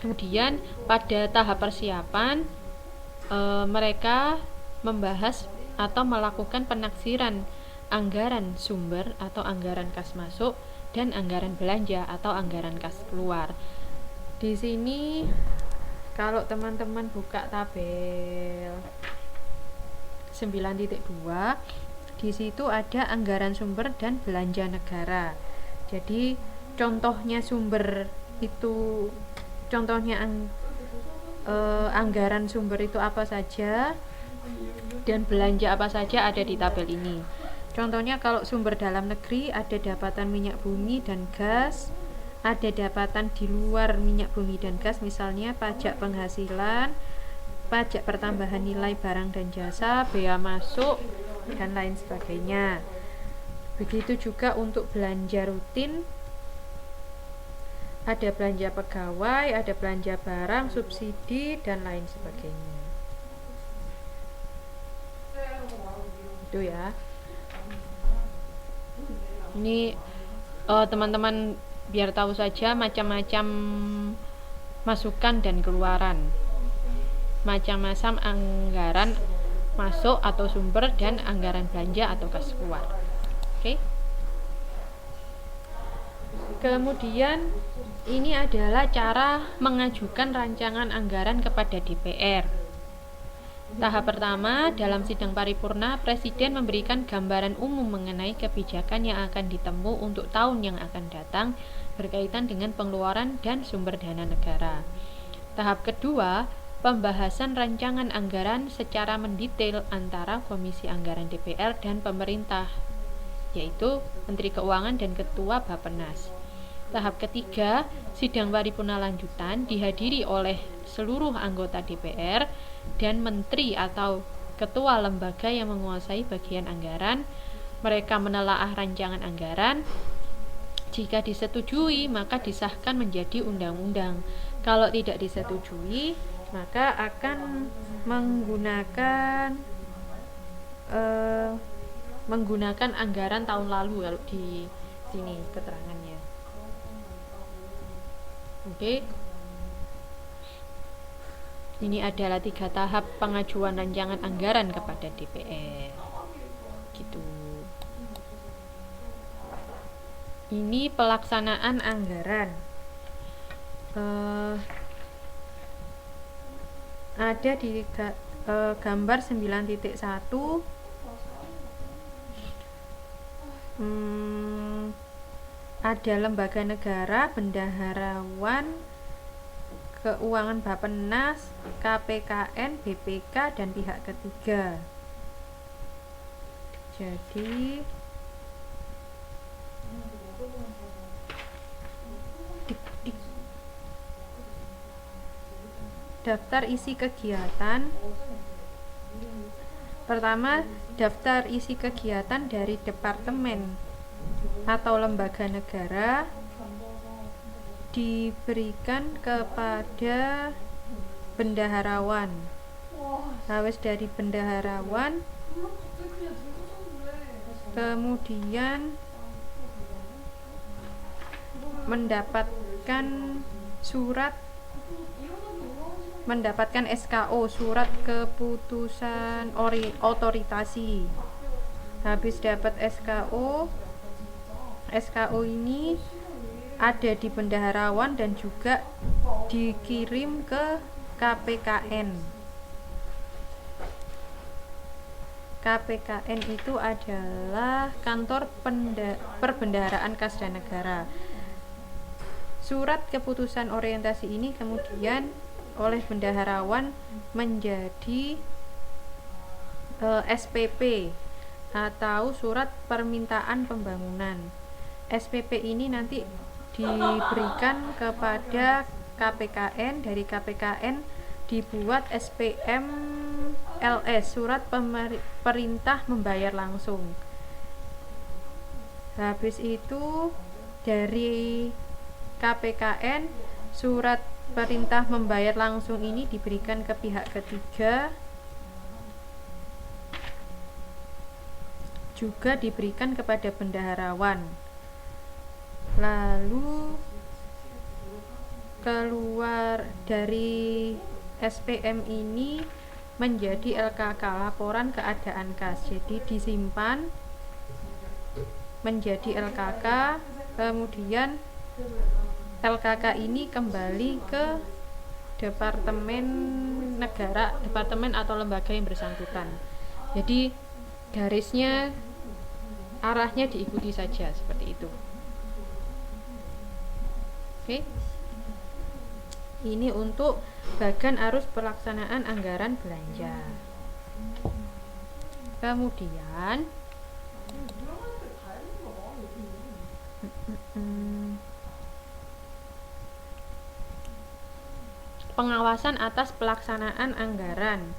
Kemudian pada tahap persiapan mereka membahas atau melakukan penaksiran anggaran sumber atau anggaran kas masuk dan anggaran belanja atau anggaran kas keluar. Di sini kalau teman-teman buka tabel 9.2, di situ ada anggaran sumber dan belanja negara. Jadi contohnya sumber itu, contohnya anggaran sumber itu apa saja dan belanja apa saja ada di tabel ini. Contohnya kalau sumber dalam negeri ada dapatan minyak bumi dan gas, ada dapatan di luar minyak bumi dan gas, misalnya pajak penghasilan, pajak pertambahan nilai barang dan jasa, bea masuk, dan lain sebagainya. Begitu juga untuk belanja rutin, ada belanja pegawai, ada belanja barang, subsidi, dan lain sebagainya. Itu ya. Ini teman-teman biar tahu saja macam-macam masukan dan keluaran, macam-macam anggaran masuk atau sumber dan anggaran belanja atau kas keluar. Oke. Kemudian ini adalah cara mengajukan rancangan anggaran kepada DPR. Tahap pertama, dalam sidang paripurna, Presiden memberikan gambaran umum mengenai kebijakan yang akan ditempuh untuk tahun yang akan datang berkaitan dengan pengeluaran dan sumber dana negara. Tahap kedua, pembahasan rancangan anggaran secara mendetail antara Komisi Anggaran DPR dan pemerintah, yaitu Menteri Keuangan dan Ketua Bappenas. Tahap ketiga, sidang paripurna lanjutan dihadiri oleh seluruh anggota DPR dan menteri atau ketua lembaga yang menguasai bagian anggaran. Mereka menelaah rancangan anggaran. Jika disetujui, maka disahkan menjadi undang-undang. Kalau tidak disetujui, maka akan menggunakan anggaran tahun lalu kalau di sini keterangannya. Oke. Ini adalah 3 tahap pengajuan rancangan anggaran kepada DPR. Gitu. Ini pelaksanaan anggaran. Ada di gambar 9.1. Ada lembaga negara, bendaharawan, keuangan Bappenas, KPKN, BPK, dan pihak ketiga. Jadi daftar isi kegiatan. Pertama, daftar isi kegiatan dari departemen atau lembaga negara diberikan kepada bendaharawan. Habis dari bendaharawan, kemudian mendapatkan SKO, surat keputusan otoritasi. Habis dapat SKO ini ada di bendaharawan dan juga dikirim ke KPKN. KPKN itu adalah kantor perbendaharaan kas dan negara. Surat keputusan orientasi ini kemudian oleh bendaharawan menjadi SPP atau surat permintaan pembangunan. SPP ini nanti diberikan kepada KPKN, dari KPKN dibuat SPM LS, surat perintah membayar langsung. Habis itu dari KPKN surat perintah membayar langsung ini diberikan ke pihak ketiga, juga diberikan kepada bendaharawan. Lalu keluar dari SPM ini menjadi LKK, laporan keadaan kas. Jadi disimpan menjadi LKK, kemudian LKK ini kembali ke departemen negara, departemen atau lembaga yang bersangkutan. Jadi garisnya arahnya diikuti saja seperti itu. Oke. Ini untuk bagian arus pelaksanaan anggaran belanja. Kemudian pengawasan atas pelaksanaan anggaran.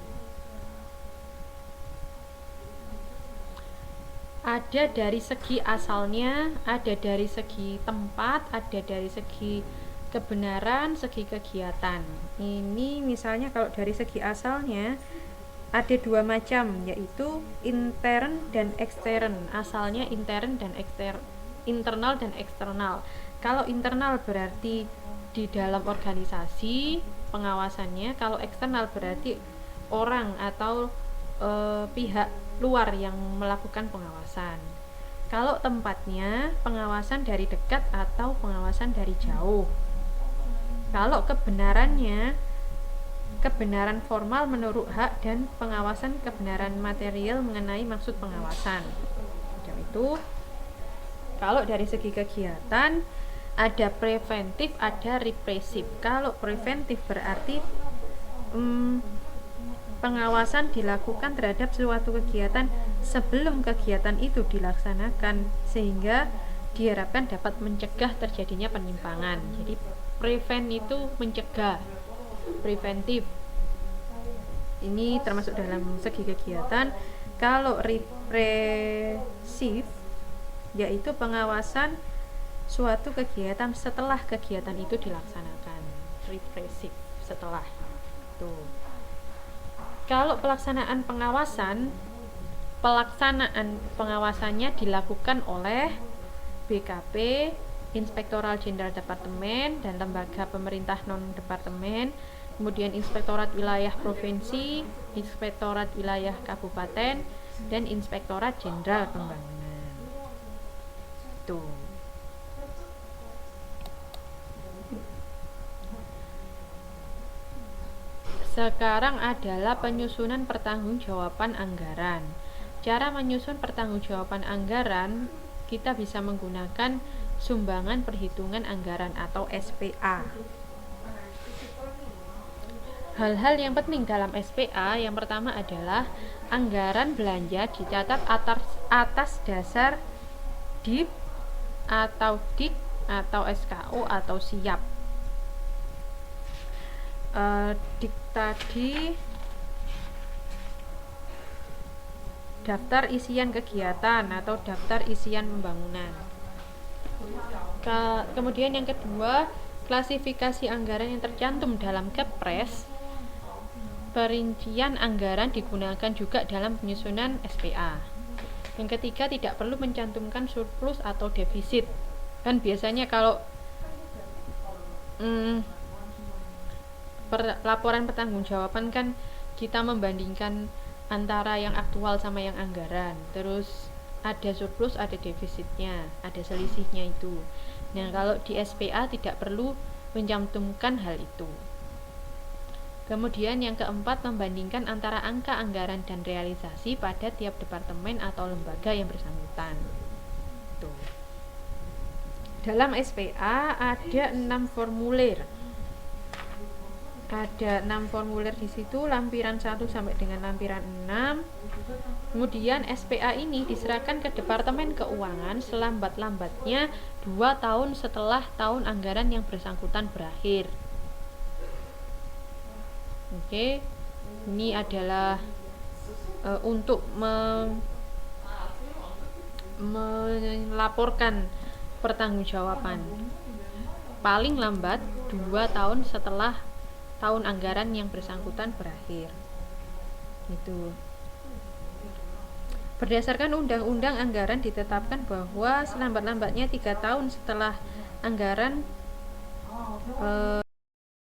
Ada dari segi asalnya, ada dari segi tempat, ada dari segi kebenaran, segi kegiatan. Ini misalnya kalau dari segi asalnya ada dua macam, yaitu intern dan ekstern. Asalnya intern dan internal dan eksternal. Kalau internal berarti di dalam organisasi pengawasannya, kalau eksternal berarti orang atau pihak luar yang melakukan pengawasan. Kalau tempatnya pengawasan dari dekat atau pengawasan dari jauh. Kalau kebenarannya kebenaran formal menurut hak dan pengawasan kebenaran material mengenai maksud pengawasan. Jadi itu kalau dari segi kegiatan ada preventif, ada represif. Kalau preventif berarti pengawasan dilakukan terhadap suatu kegiatan sebelum kegiatan itu dilaksanakan, sehingga diharapkan dapat mencegah terjadinya penyimpangan. Jadi prevent itu mencegah, preventif ini termasuk dalam segi kegiatan. Kalau represif yaitu pengawasan suatu kegiatan setelah kegiatan itu dilaksanakan. Represif setelah itu. Kalau pelaksanaan pengawasannya dilakukan oleh BKP, Inspektorat Jenderal Departemen dan lembaga pemerintah non-departemen, kemudian Inspektorat Wilayah Provinsi, Inspektorat Wilayah Kabupaten, dan Inspektorat Jenderal Pembangunan. Tuh. Sekarang adalah penyusunan pertanggungjawaban anggaran. Cara menyusun pertanggungjawaban anggaran, kita bisa menggunakan sumbangan perhitungan anggaran atau SPA. Hal-hal yang penting dalam SPA yang pertama adalah anggaran belanja dicatat atas dasar DIP atau DIK atau SKO atau SIAP. DIK tadi daftar isian kegiatan atau daftar isian pembangunan. Kemudian yang kedua, klasifikasi anggaran yang tercantum dalam Kepres. Perincian anggaran digunakan juga dalam penyusunan SPA. Yang ketiga, tidak perlu mencantumkan surplus atau defisit. Kan biasanya kalau laporan pertanggungjawaban kan kita membandingkan antara yang aktual sama yang anggaran, terus ada surplus, ada defisitnya, ada selisihnya itu. Nah, kalau di SPA tidak perlu mencantumkan hal itu. Kemudian yang keempat, membandingkan antara angka anggaran dan realisasi pada tiap departemen atau lembaga yang bersangkutan. Tuh. Dalam SPA ada 6 formulir. Ada 6 formulir di situ, lampiran 1 sampai dengan lampiran 6. Kemudian SPA ini diserahkan ke Departemen Keuangan selambat-lambatnya 2 tahun setelah tahun anggaran yang bersangkutan berakhir. Oke. Ini adalah untuk melaporkan pertanggungjawaban. Paling lambat 2 tahun setelah tahun anggaran yang bersangkutan berakhir. Itu. Berdasarkan undang-undang anggaran ditetapkan bahwa selambat-lambatnya 3 tahun setelah anggaran